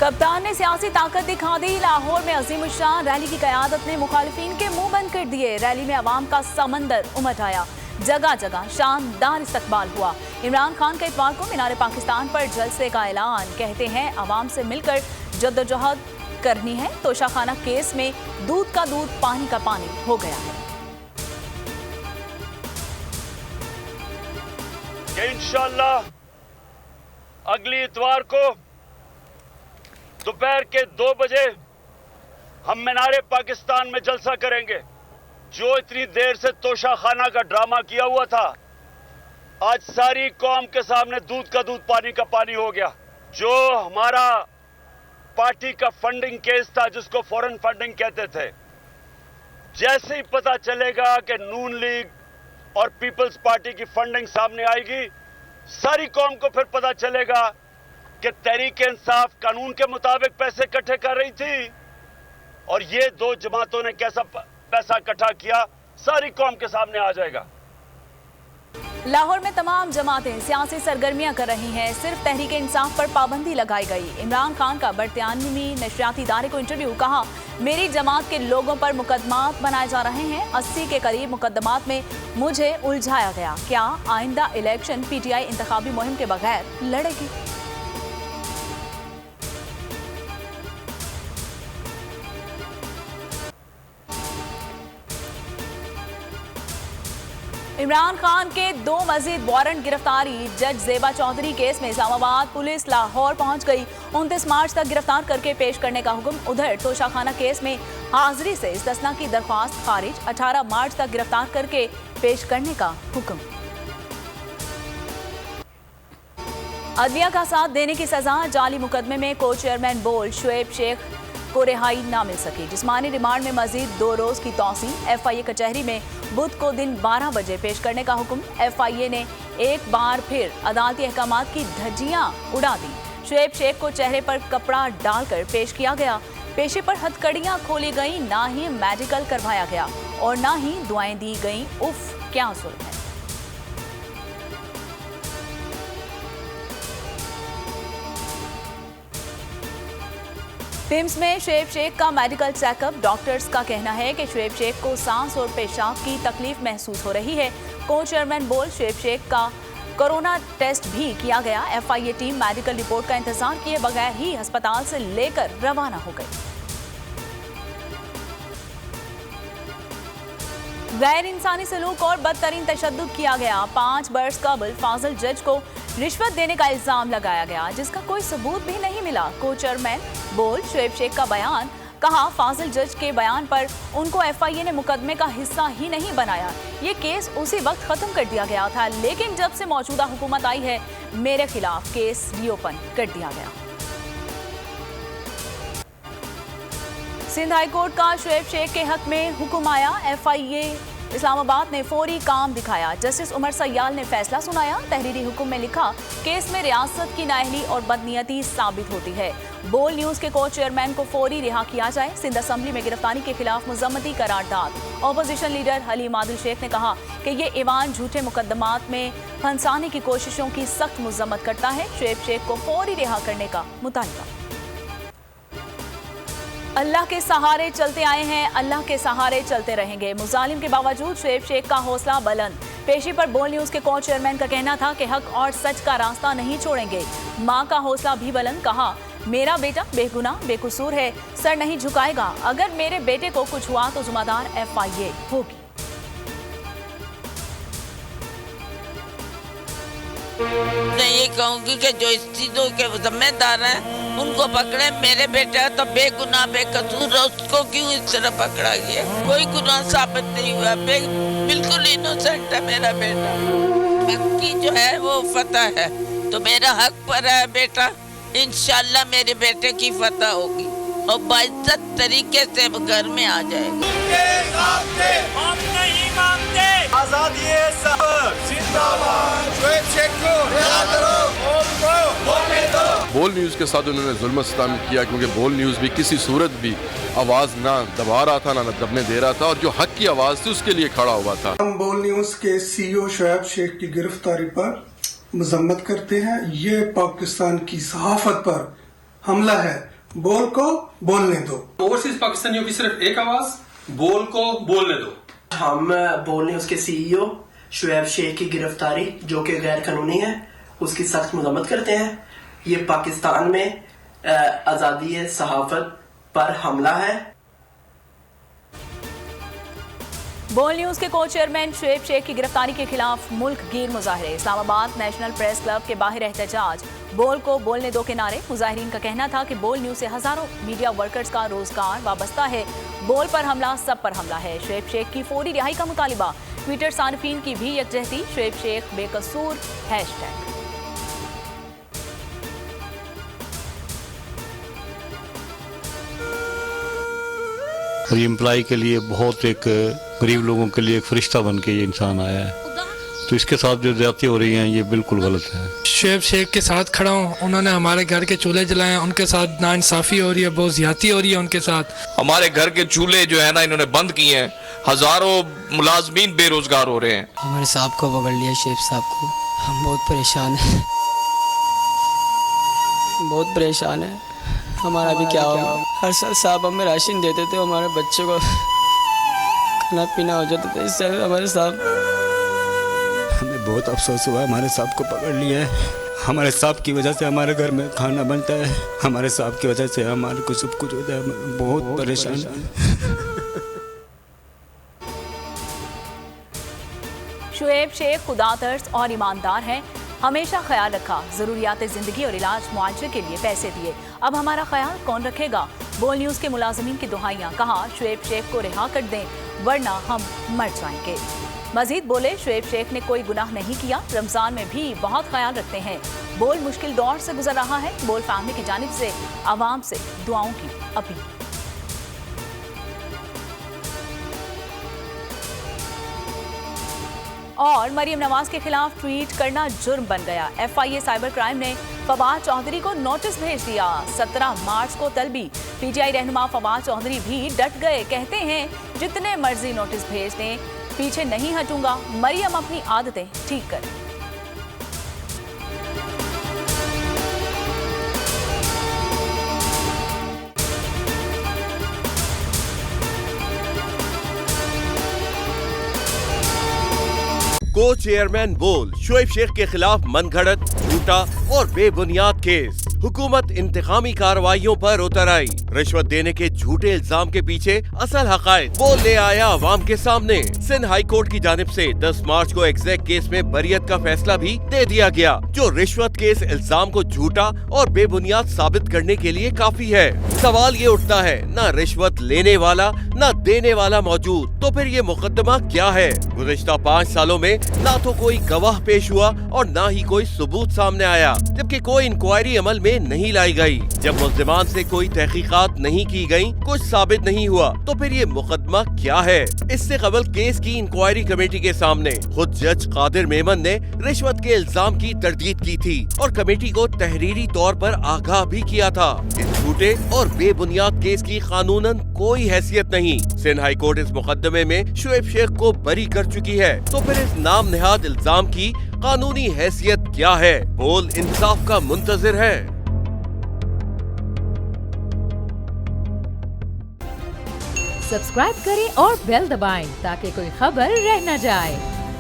कप्तान ने सियासी ताकत दिखा दी। लाहौर में अजीम शान रैली की क़यादत ने मुखालिफिन के मुंह बंद कर दिए। रैली में अवाम का समंदर उमड़ आया। जगह जगह शानदार इस्तकबाल हुआ। इमरान खान का इतवार को मीनार पाकिस्तान पर जलसे का ऐलान। कहते हैं अवाम से मिलकर जद्दोजहद करनी है। तोशाखाना केस में दूध का दूध पानी का पानी हो गया है। इंशाअल्लाह अगली इतवार को दोपहर के 2 बजे हम मीनारे पाकिस्तान में जलसा करेंगे। जो इतनी देर से तोशाखाना का ड्रामा किया हुआ था, आज सारी कौम के सामने दूध का दूध पानी का पानी हो गया। जो हमारा पार्टी का फंडिंग केस था, जिसको फॉरेन फंडिंग कहते थे, जैसे ही पता चलेगा कि नून लीग और पीपल्स पार्टी की फंडिंग सामने आएगी, सारी कौम को फिर पता चलेगा कि तहरीक इंसाफ कानून के मुताबिक पैसे इकट्ठे कर रही थी और ये 2 जमातों ने कैसा पैसा इकट्ठा किया, सारी कौम के सामने आ जाएगा। लाहौर में तमाम जमातें सियासी सरगर्मियां कर रही हैं। सिर्फ तहरीक इंसाफ पर पाबंदी लगाई गई। इमरान खान का बरतानवी नशरियाती इदारे को इंटरव्यू। कहा, मेरी जमात के लोगों पर मुकदमात बनाए जा रहे हैं। 80 के करीब मुकदमात में मुझे उलझाया गया। क्या आइंदा इलेक्शन PTI इंतखाबी मुहिम के बगैर लड़ेगी? इमरान खान के 2 मजीद वारंट गिरफ्तारी। जज जेबा चौधरी केस में इस्लामाबाद पुलिस लाहौर पहुंच गई। 29 मार्च तक गिरफ्तार करके पेश करने का हुक्म। उधर तोशाखाना केस में हाजिरी से इस्तिस्ना की दरख्वास्त खारिज। 18 मार्च तक गिरफ्तार करके पेश करने का हुक्म। अदलिया का साथ देने की सजा। जाली मुकदमे में को चेयरमैन बोल शुएब शेख को रिहाई ना मिल सकी। जिस्मानी रिमांड में मजीद 2 रोज की तौसी। FIA कचहरी में बुध को दिन 12 बजे पेश करने का हुक्म। FIA ने एक बार फिर अदालती अहकामात की धज्जियां उड़ा दी। शुएब शेख को चेहरे पर कपड़ा डालकर पेश किया गया। पेशे पर हथकड़ियां खोली गई, ना ही मेडिकल करवाया गया और ना ही दुआएं दी गईं। उफ, क्या जुल्म है। पिम्स में शुएब शेख का मेडिकल चेकअप। डॉक्टर्स का कहना है कि शुएब शेख को सांस और पेशाब की तकलीफ महसूस हो रही है। को चेयरमैन बोल शुएब शेख का कोरोना टेस्ट भी किया गया। FIA टीम मेडिकल रिपोर्ट का इंतजार किए बगैर ही अस्पताल से लेकर रवाना हो गई। गैर इंसानी सलूक और बदतरीन तशद्दुद किया गया। 5 बरस कबल फाजिल जज को रिश्वत देने का इल्जाम लगाया गया, जिसका कोई सबूत भी नहीं मिला। को चेयरमैन बोल शुएब शेख का बयान। कहा, फाजिल जज के बयान पर उनको FIA ने मुकदमे का हिस्सा ही नहीं बनाया। ये केस उसी वक्त खत्म कर दिया गया था, लेकिन जब से मौजूदा हुकूमत आई है, मेरे खिलाफ केस रीओपन कर दिया गया। सिंध हाई कोर्ट का शुएब शेख के हक में हुक्म आया। FIA इस्लामाबाद ने फौरी काम दिखाया। जस्टिस उमर सयाल ने फैसला सुनाया। तहरीरी हुक्म में लिखा, केस में रियासत की नाअहली और बदनीयती साबित होती है। बोल न्यूज के को चेयरमैन को फौरी रिहा किया जाए। सिंध असम्बली में गिरफ्तारी के खिलाफ मुजम्मती करारदाद। ऑपोजिशन लीडर हलीम आदिल शेख ने कहा कि ये ईवान झूठे मुकदमात में फंसाने की कोशिशों की सख्त मुजम्मत करता है। शुएब शेख को फौरी रिहा करने का मुतालबा। अल्लाह के सहारे चलते आए हैं, अल्लाह के सहारे चलते रहेंगे। मुजालिम के बावजूद शुएब शेख का हौसला बुलंद। पेशी पर बोल न्यूज के को चेयरमैन का कहना था कि हक और सच का रास्ता नहीं छोड़ेंगे। मां का हौसला भी बुलंद। कहा, मेरा बेटा बेगुनाह बेकसूर है, सर नहीं झुकाएगा। अगर मेरे बेटे को कुछ हुआ तो जिम्मेदार FIA होगी। मैं ये कहूँगी कि जो इस चीजों के जिम्मेदार हैं उनको पकड़े। मेरे बेटा तो बेगुनाह बेकसूर, उसको क्यों इस तरह पकड़ा गया? कोई गुनाह साबित नहीं हुआ, बिल्कुल इनोसेंट है मेरा बेटा। हक की जो है वो फतह है, तो मेरा हक पर है बेटा। इंशाल्लाह मेरे बेटे की फतह होगी और बाइज्जत तरीके से घर में आ जाएगा। हम नहीं मानते आजादी जिंदाबाद। शुएब शेख को रिहा करो, बोलने दो। बोल न्यूज़ के साथ उन्होंने जुल्म सितम किया, क्योंकि बोल न्यूज़ भी किसी सूरत भी आवाज़ ना दबा रहा था, ना दबने दे रहा था, और जो हक की आवाज़ थी उसके लिए खड़ा हुआ था। हम बोल न्यूज़ के CEO शुएब शेख की गिरफ्तारी पर मजम्मत करते हैं। ये पाकिस्तान की सहाफत पर हमला है बोल को बोलने दो। ओवरसीज पाकिस्तानियों की सिर्फ एक आवाज, बोल को बोलने दो। हम बोल रहे उसके सीईओ शुएब शेख की गिरफ्तारी जो कि गैर कानूनी है, उसकी सख्त मजम्मत करते हैं। ये पाकिस्तान में आज़ादी सहाफत पर हमला है। बोल न्यूज के को चेयरमैन शुएब शेख की गिरफ्तारी के खिलाफ मुल्क गिर मुजाहरे। इस्लामाबाद नेशनल प्रेस क्लब के बाहर एहतजाज, बोल को बोलने दो के नारे। मुजाहिरीन का कहना था कि बोल न्यूज से हजारों मीडिया वर्कर्स का रोजगार वाबस्ता है। बोल पर हमला सब पर हमला है। शुएब शेख की फौरी रिहाई का मुतालिबा। ट्विटर सार्फिन की भी यकजहती। शुएब शेख बेकसूर हैशटैग। और एम्प्लॉय के लिए बहुत एक गरीब लोगों के लिए एक फरिश्ता बन के ये इंसान आया है, तो इसके साथ जो ज्यादती हो रही हैं ये बिल्कुल गलत है। शुएब शेख के साथ खड़ा हूँ, उन्होंने हमारे घर के चूल्हे जलाए हैं, उनके साथ नाइंसाफी हो रही है, बहुत ज्यादती हो रही है उनके साथ। हमारे घर के चूल्हे जो है ना इन्होंने बंद किए हैं, हजारों मुलाजमीन बेरोजगार हो रहे हैं। हमारे साहब को पकड़ लिया, शेख साहब को। हम बहुत परेशान हैं, बहुत परेशान है। हमारा भी क्या होगा। हर साल साहब हमें राशन देते थे, हमारे बच्चों को खाना पीना हो जाता था। इससे हमारे साहब, हमें बहुत अफसोस हुआ, हमारे साहब को पकड़ लिया है। हमारे साहब की वजह से हमारे घर में खाना बनता है, हमारे साहब की वजह से हमारे को सब कुछ होता है। बहुत परेशान है। शुएब शेख खुदातर्स और ईमानदार हैं। हमेशा ख्याल रखा, जरूरियात जिंदगी और इलाज मुआवजे के लिए पैसे दिए। अब हमारा ख्याल कौन रखेगा? बोल न्यूज के मुलाजमीन की दुहाइयां। कहा शुएब शेख को रिहा कर दें वरना हम मर जाएंगे। मजीद बोले शुएब शेख ने कोई गुनाह नहीं किया, रमजान में भी बहुत ख्याल रखते हैं। बोल मुश्किल दौर से गुजर रहा है। बोल फैमिली की जानिब से आवाम से दुआओं की अपील। और मरियम नवाज के खिलाफ ट्वीट करना जुर्म बन गया। FIA साइबर क्राइम ने फवाद चौधरी को नोटिस भेज दिया। 17 मार्च को तलबी। PTI रहनुमा फवाद चौधरी भी डट गए, कहते हैं जितने मर्जी नोटिस भेज दें, पीछे नहीं हटूंगा। मरियम अपनी आदतें ठीक करें। को चेयरमैन बोल शुएब शेख के खिलाफ मनगढ़ंत, झूठा और बेबुनियाद केस। हुकूमत इंतकामी कार्रवाइयों पर उतर आई। रिश्वत देने के झूठे इल्जाम के पीछे असल हकायक बोल ले आया अवाम के सामने। सिंध हाई कोर्ट की जानिब से 10 मार्च को एग्जैक्ट केस में बरियत का फैसला भी दे दिया गया, जो रिश्वत के इस इल्जाम को झूठा और बेबुनियाद साबित करने के लिए काफी है। सवाल ये उठता है, न रिश्वत लेने वाला न देने वाला मौजूद, तो फिर ये मुकदमा क्या है? गुज़िश्ता 5 सालों में ना तो कोई गवाह पेश हुआ और ना ही कोई सबूत सामने आया, जबकि कोई इंक्वायरी अमल में नहीं लाई गई। जब मुल्जिमान से कोई तहकीकात नहीं की गई, कुछ साबित नहीं हुआ, तो फिर ये मुकदमा क्या है? इससे कबल केस की इंक्वायरी कमेटी के सामने खुद जज कादिर मेमन ने रिश्वत के इल्जाम की तरदीद की थी और कमेटी को तहरीरी तौर पर आगाह भी किया था। इस झूठे और बेबुनियाद केस की कानूनन कोई हैसियत नहीं। सिंध हाई कोर्ट इस मुकदमे में शुएब शेख को बरी कर चुकी है, तो फिर इस नाम नेहाद इल्जाम की कानूनी हैसियत क्या है? बोल इंसाफ का मुंतजिर है। सब्सक्राइब करें और बेल दबाएं ताकि कोई खबर रह न जाए।